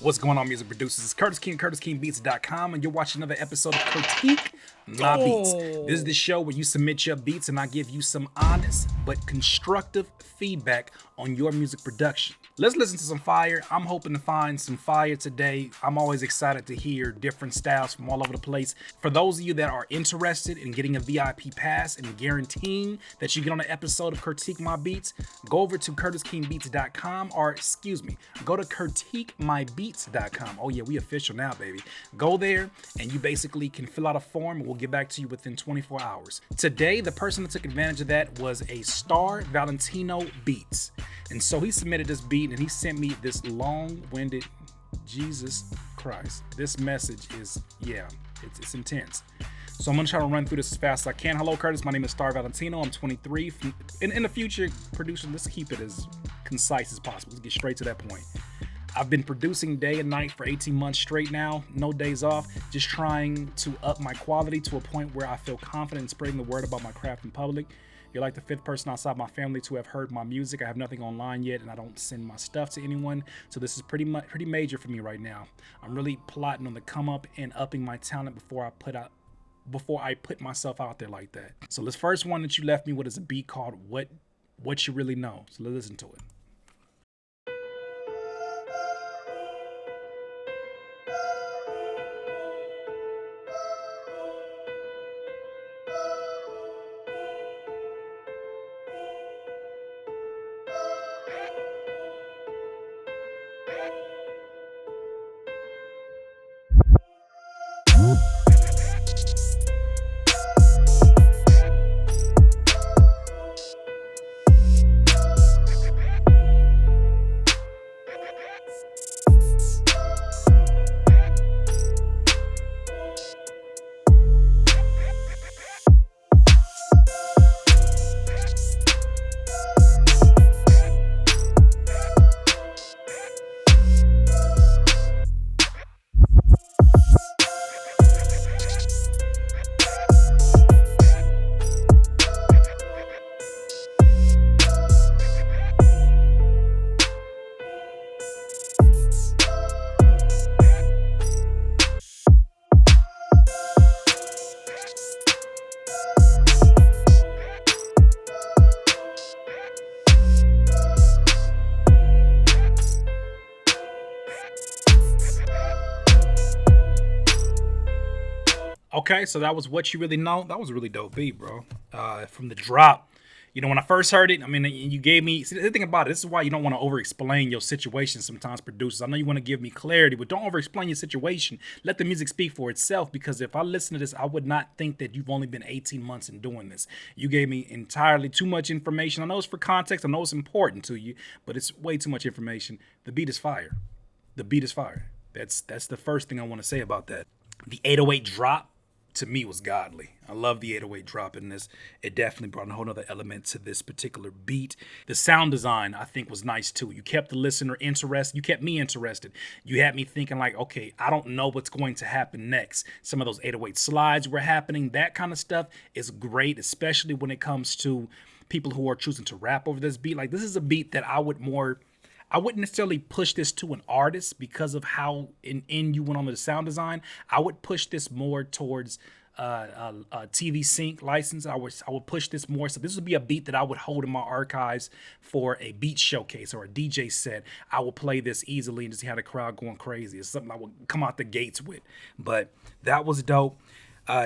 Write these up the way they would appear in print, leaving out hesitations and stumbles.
What's going on, music producers? It's Curtis King, CurtisKingBeats.com, and you're watching another episode of Critique My Beats. This is the show where you submit your beats and I give you some honest but constructive feedback on your music production. Let's listen to some fire. I'm hoping to find some fire today. I'm always excited to hear different styles from all over the place. For those of you that are interested in getting a VIP pass and guaranteeing that you get on an episode of Critique My Beats, go over to CurtisKingBeats.com, or excuse me, go to CritiqueMyBeats.com. Oh yeah, we official now, baby. Go there and you basically can fill out a form and we'll get back to you within 24 hours. Today, the person that took advantage of that was a star, Valentino Beats. And so he submitted this beat and he sent me this long-winded, Jesus Christ. This message is, it's intense. So I'm gonna try to run through this as fast as I can. Hello, Curtis. My name is Star Valentino. I'm 23. In the future, producer, let's keep it as concise as possible. Let's get straight to that point. I've been producing day and night for 18 months straight now, no days off, just trying to up my quality to a point where I feel confident in spreading the word about my craft in public. You're like the fifth person outside my family to have heard my music. I have nothing online yet, and I don't send my stuff to anyone, so this is pretty major for me right now. I'm really plotting on the come up and upping my talent before I put myself out there like that. So this first one that you left me with is a beat called What You Really Know. So let's listen to it. Okay, so that was What You Really Know. That was a really dope beat, bro. From the drop. You know, when I first heard it, I mean, you gave me, see, the thing about it, this is why you don't want to over-explain your situation sometimes, producers. I know you want to give me clarity, but don't over-explain your situation. Let the music speak for itself, because if I listen to this, I would not think that you've only been 18 months in doing this. You gave me entirely too much information. I know it's for context. I know it's important to you, but it's way too much information. The beat is fire. The beat is fire. That's the first thing I want to say about that. The 808 drop, to me, was godly. I love the 808 drop in this. It definitely brought a whole other element to this particular beat. The sound design, I think, was nice too. You kept the listener interested. You kept me interested. You had me thinking like, okay, I don't know what's going to happen next. Some of those 808 slides were happening. That kind of stuff is great, especially when it comes to people who are choosing to rap over this beat. Like, this is a beat that I wouldn't necessarily push this to an artist because of how in you went on with the sound design. I would push this more towards TV sync license. I would push this more. So this would be a beat that I would hold in my archives for a beat showcase or a DJ set. I would play this easily and just have the crowd going crazy. It's something I would come out the gates with. But that was dope.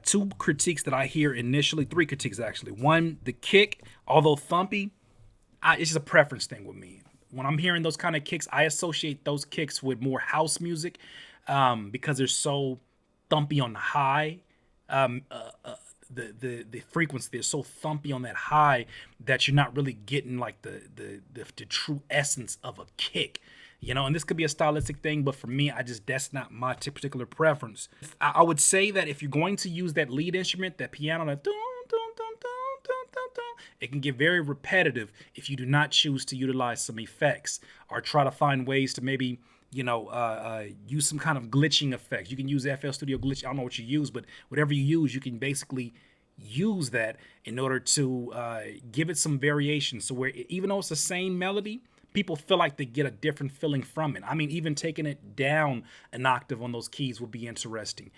Two critiques that I hear initially, three critiques actually. One, the kick, although thumpy, it's just a preference thing with me. When I'm hearing those kind of kicks, I associate those kicks with more house music because they're so thumpy on the high. The frequency, they're so thumpy on that high that you're not really getting like the true essence of a kick. You know, and this could be a stylistic thing, but for me, that's not my particular preference. I would say that if you're going to use that lead instrument, that piano, that it can get very repetitive if you do not choose to utilize some effects or try to find ways to maybe, use some kind of glitching effects. You can use FL Studio glitch. I don't know what you use, but whatever you use, you can basically use that in order to give it some variation. So where even though it's the same melody, people feel like they get a different feeling from it. I mean, even taking it down an octave on those keys would be interesting.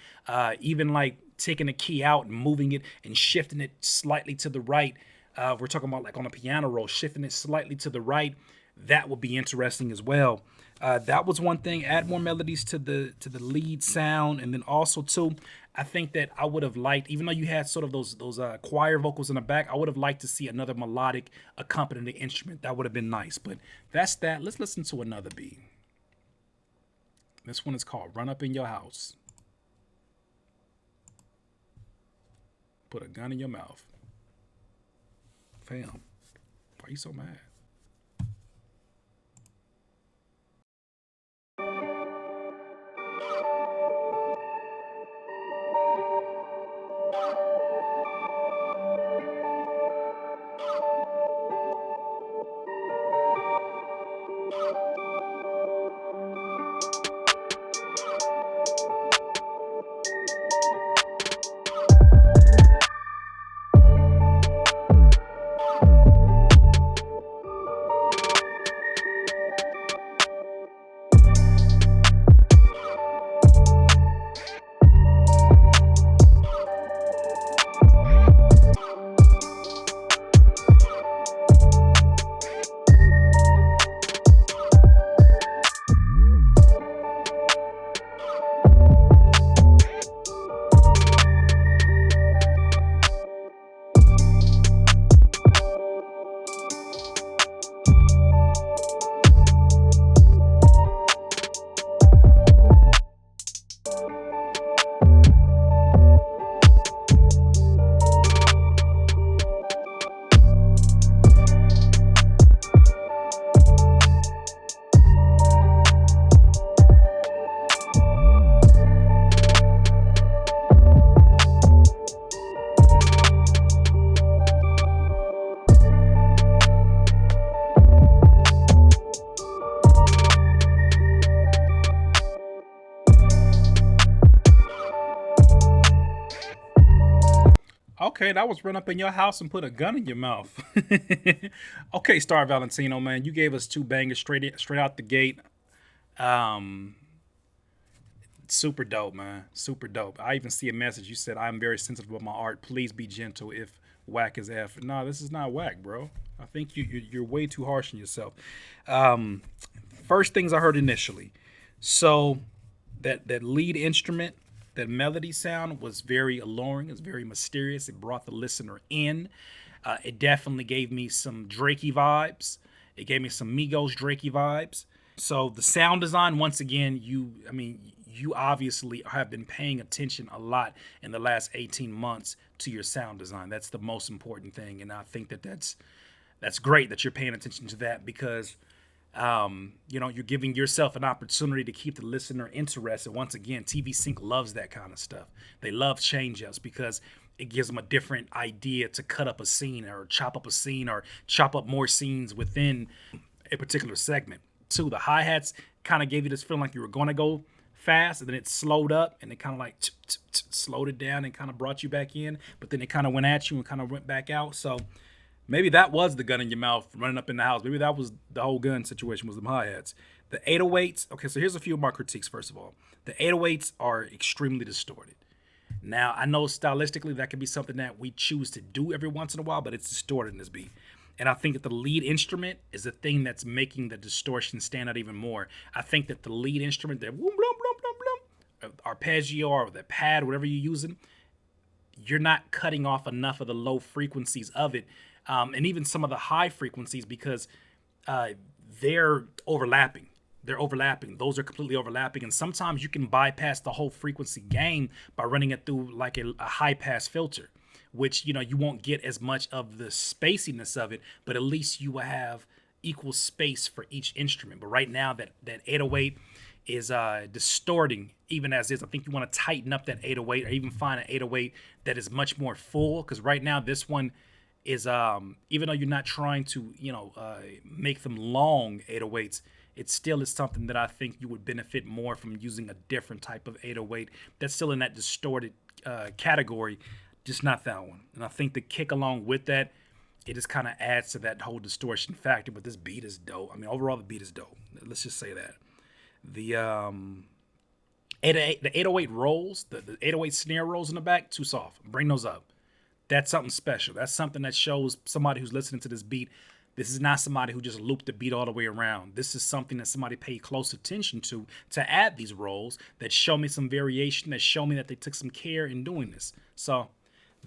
Even like taking a key out and moving it and shifting it slightly to the right. We're talking about like on a piano roll, shifting it slightly to the right. That would be interesting as well. That was one thing. Add more melodies to the lead sound, and then also too, I think that I would have liked, even though you had sort of those choir vocals in the back, I would have liked to see another melodic accompanying instrument. That would have been nice. But that's that. Let's listen to another beat. This one is called "Run Up in Your House." Put a gun in your mouth, fam. Why are you so mad? Okay, that was "Run Up in Your House and Put a Gun in Your Mouth." Okay, Star Valentino, man, you gave us two bangers straight out the gate. Um, Super dope, man. Super dope. I even see a message. You said, "I'm very sensitive about my art. Please be gentle if whack is F." No, this is not whack, bro. I think you're way too harsh on yourself. Um, First things I heard initially. So that lead instrument, that melody sound was very alluring. It's very mysterious. It brought the listener in. It definitely gave me some Drakey vibes. It gave me some Migos Drakey vibes. So the sound design, once again, you obviously have been paying attention a lot in the last 18 months to your sound design. That's the most important thing, and I think that's great that you're paying attention to that because you're giving yourself an opportunity to keep the listener interested. Once again, TV Sync loves that kind of stuff. They love change ups because it gives them a different idea to cut up a scene or chop up a scene or chop up more scenes within a particular segment. Two, the hi-hats kind of gave you this feeling like you were going to go fast, and then it slowed up, and it kind of like slowed it down and kind of brought you back in, but then it kind of went at you and kind of went back out. So maybe that was the gun in your mouth running up in the house. Maybe that was the whole gun situation, was the hi-hats. The 808s, okay, so here's a few of my critiques, first of all. The 808s are extremely distorted. Now, I know stylistically that could be something that we choose to do every once in a while, but it's distorted in this beat. And I think that the lead instrument is the thing that's making the distortion stand out even more. I think that the lead instrument, that boom, blum, blum, blum, blum, arpeggio or the pad, whatever you're using, you're not cutting off enough of the low frequencies of it, and even some of the high frequencies because they're overlapping. They're overlapping. Those are completely overlapping. And sometimes you can bypass the whole frequency gain by running it through like a high pass filter, which, you won't get as much of the spaciness of it, but at least you will have equal space for each instrument. But right now that 808 is distorting even as is. I think you want to tighten up that 808 or even find an 808 that is much more full, because right now this one is even though you're not trying to make them long 808s, it still is something that I think you would benefit more from using a different type of 808 that's still in that distorted category, just not that one. And I think the kick along with that it just kind of adds to that whole distortion factor. But this beat is dope. I mean, overall, the beat is dope. Let's just say that. The 808, the 808 rolls, the 808 snare rolls in the back, too soft. Bring those up. That's something special. That's something that shows somebody who's listening to this beat. This is not somebody who just looped the beat all the way around. This is something that somebody paid close attention to add these rolls that show me some variation, that show me that they took some care in doing this. So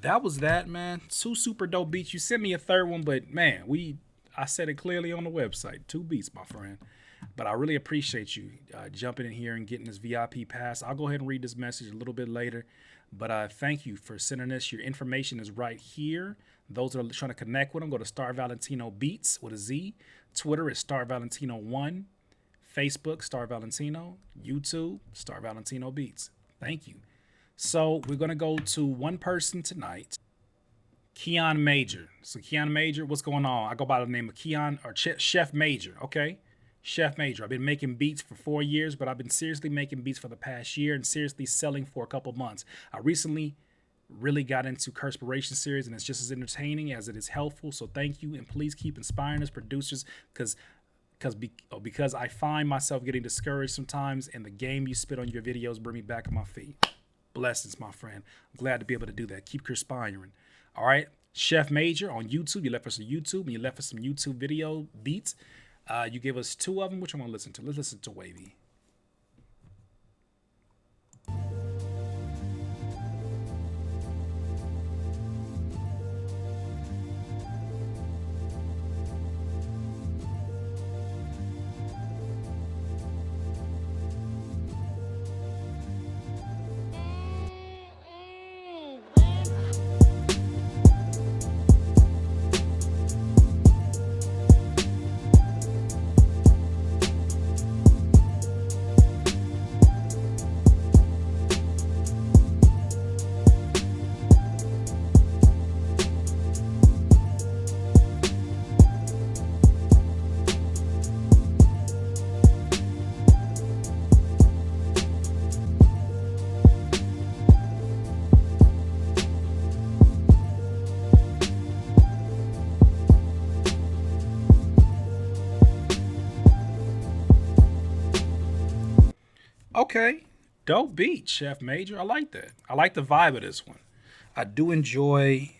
that was that, man. Two super dope beats. You sent me a third one, but man, I said it clearly on the website. 2 beats, my friend. But I really appreciate you jumping in here and getting this VIP pass. I'll go ahead and read this message a little bit later. But thank you for sending this. Your information is right here. Those that are trying to connect with them, go to Star Valentino Beats with a Z. Twitter is Star Valentino1. Facebook, Star Valentino. YouTube, Star Valentino Beats. Thank you. So we're going to go to one person tonight. Keon Major. So Keon Major, what's going on? I go by the name of Keon or Chef Major, okay? Chef Major. I've been making beats for 4 years, but I've been seriously making beats for the past year and seriously selling for a couple months. I recently really got into Curtspiration series, and it's just as entertaining as it is helpful. So thank you, and please keep inspiring us producers, because I find myself getting discouraged sometimes, and the game you spit on your videos bring me back on my feet. Blessings, my friend. I'm glad to be able to do that. Keep conspiring. All right, Chef Major on YouTube. You left us a YouTube, and you left us some YouTube video beats. You gave us 2 of them. Which I'm gonna listen to? Let's listen to Wavy. Okay, dope beat, Chef Major. I like that. I like the vibe of this one. I do enjoy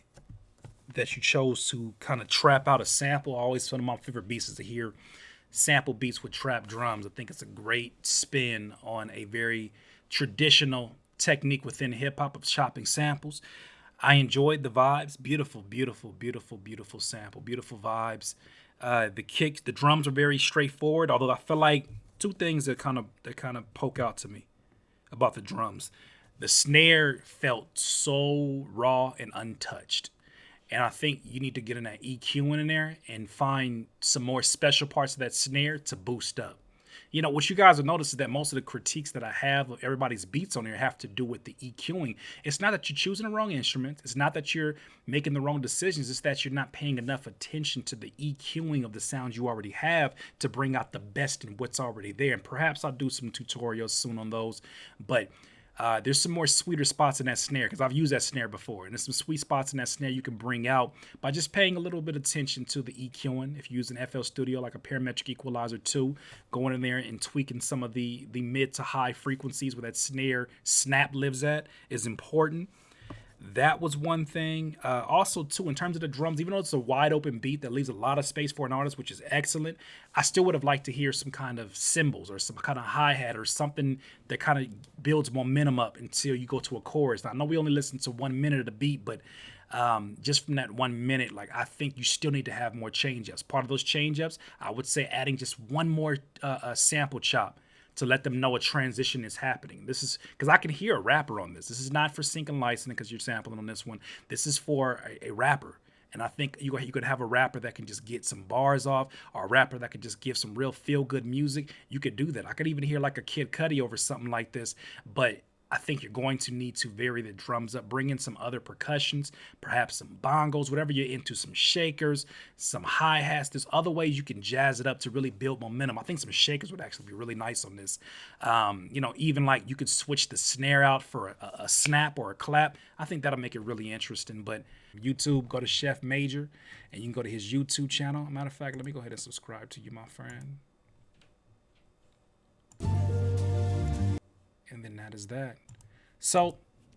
that you chose to kind of trap out a sample. Always one of my favorite beats is to hear sample beats with trap drums. I think it's a great spin on a very traditional technique within hip hop of chopping samples. I enjoyed the vibes. Beautiful, beautiful, beautiful, beautiful sample. Beautiful vibes. The kicks, the drums are very straightforward. Although I feel like 2 things that kind of poke out to me about the drums. The snare felt so raw and untouched. And I think you need to get in that EQ in there and find some more special parts of that snare to boost up. You know, what you guys will notice is that most of the critiques that I have of everybody's beats on there have to do with the EQing. It's not that you're choosing the wrong instrument. It's not that you're making the wrong decisions. It's that you're not paying enough attention to the EQing of the sounds you already have to bring out the best in what's already there. And perhaps I'll do some tutorials soon on those. But there's some more sweeter spots in that snare, because I've used that snare before, and there's some sweet spots in that snare you can bring out by just paying a little bit of attention to the EQing. If you're using FL Studio, like a parametric equalizer 2, going in there and tweaking some of the mid to high frequencies where that snare snap lives at is important. That was one thing. Also, too, in terms of the drums, even though it's a wide open beat that leaves a lot of space for an artist, which is excellent, I still would have liked to hear some kind of cymbals or some kind of hi-hat or something that kind of builds momentum up until you go to a chorus. Now, I know we only listened to 1 minute of the beat, but just from that 1 minute, like, I think you still need to have more change-ups. Part of those change-ups, I would say adding just one more sample chop to let them know a transition is happening. This is because I can hear a rapper on this. This is not for sync and licensing because you're sampling on this one. This is for a rapper. And I think you could have a rapper that can just get some bars off, or a rapper that could just give some real feel-good music. You could do that. I could even hear like a Kid Cudi over something like this. But I think you're going to need to vary the drums up, bring in some other percussions, perhaps some bongos, whatever you're into, some shakers, some hi-hats. There's other ways you can jazz it up to really build momentum. I think some shakers would actually be really nice on this. You know, even like you could switch the snare out for a snap or a clap. I think that'll make it really interesting. But YouTube, go to Chef Major, and you can go to his YouTube channel. Matter of fact, let me go ahead and subscribe to you, my friend. And then that is that. So,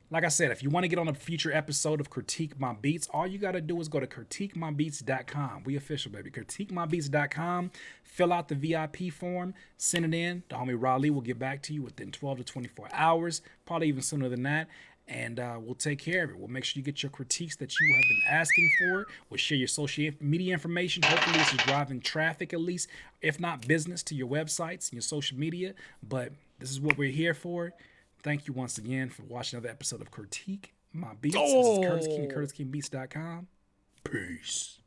like I said, if you want to get on a future episode of Critique My Beats, all you got to do is go to critiquemybeats.com. We official, baby. Critiquemybeats.com. Fill out the VIP form. Send it in. The homie Raleigh will get back to you within 12 to 24 hours. Probably even sooner than that. And we'll take care of it. We'll make sure you get your critiques that you have been asking for. We'll share your social media information. Hopefully this is driving traffic at least, if not business, to your websites and your social media. But this is what we're here for. Thank you once again for watching another episode of Critique My Beats. This is Curtis King, CurtisKingBeats.com. Peace.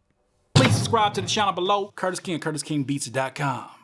Please subscribe to the channel below, Curtis King, CurtisKingBeats.com.